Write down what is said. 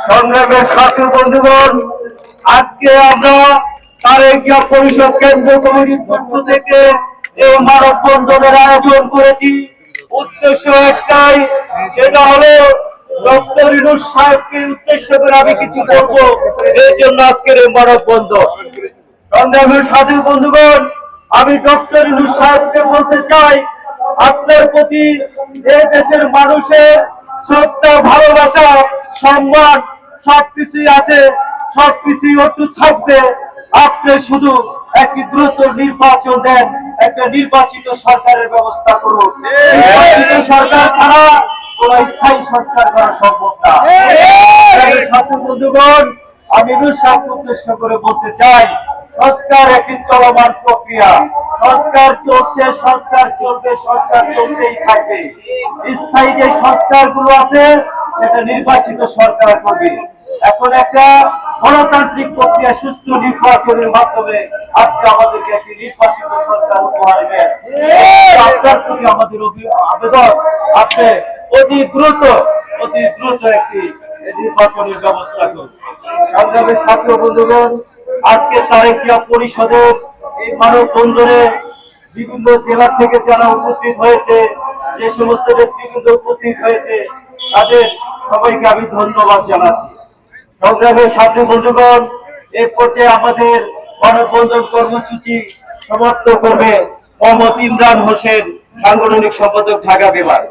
সংগ্রামের ছাত্র বন্ধুগণ, আজকে আমরা তারেকিয়া পরিষদ কেন্দ্র কমিটির পক্ষ থেকে এই মানববন্ধনের আয়োজন করেছি। উদ্দেশ্য একটাই, সেটা হলো ডক্টর ইউনূস সাহেবকে উদ্দেশ্য করে আমি কিছু বলবো, এর জন্য আজকের এই মানববন্ধন। সংগ্রামের ছাত্র বন্ধুগণ, আমি ডক্টর ইউনূস সাহেবকে বলতে চাই, আপনার প্রতি এই দেশের মানুষের শ্রদ্ধা, ভালোবাসা, সম্মান সবকিছুই আছে, সবকিছুই অটুট থাকবে। আপনি শুধু একটি দ্রুত নির্বাচন দেন, একটা নির্বাচিত সরকারের ব্যবস্থা করুন। নির্বাচিত সরকার ছাড়া কোন স্থায়ী সরকার করা সম্ভব না। ছাত্র বন্ধুগণ, আমি ইউনূস সাহেবকে উদ্দেশ্য করে বলতে চাই, সংস্কার একটি চলমান প্রক্রিয়া। সংস্কার চলছে, সংস্কার চলবে, সংস্কার চলতেই থাকবে। স্থায়ী যে সংস্কার গুলো আছে সেটা নির্বাচিত সরকার করবে। এখন একটা গণতান্ত্রিক প্রক্রিয়া, সুষ্ঠু নির্বাচনের মাধ্যমে আপনি আমাদেরকে একটি নির্বাচিত সরকার উপহার দেন। আপনার প্রতি আমাদের আবেদন, আপনি অতি দ্রুত একটি নির্বাচনের ব্যবস্থা করুন। সংগ্রামের ছাত্র বন্ধুগণ, আজকে তারেকিয়া পরিষদের এই মানববন্ধনে বিভিন্ন জেলা থেকে যারা উপস্থিত হয়েছে, যে সমস্ত নেতৃবৃন্দ উপস্থিত হয়েছে, তাদের সবাইকে আমি ধন্যবাদ জানাচ্ছি। সংগ্রামের ছাত্র বন্ধুগণ, এই পর্যায়ে আমাদের মানববন্ধন কর্মসূচি সমাপ্ত করবে মোহাম্মদ ইমরান হোসেন, সাংগঠনিক সম্পাদক, ঢাকা বিভাগ।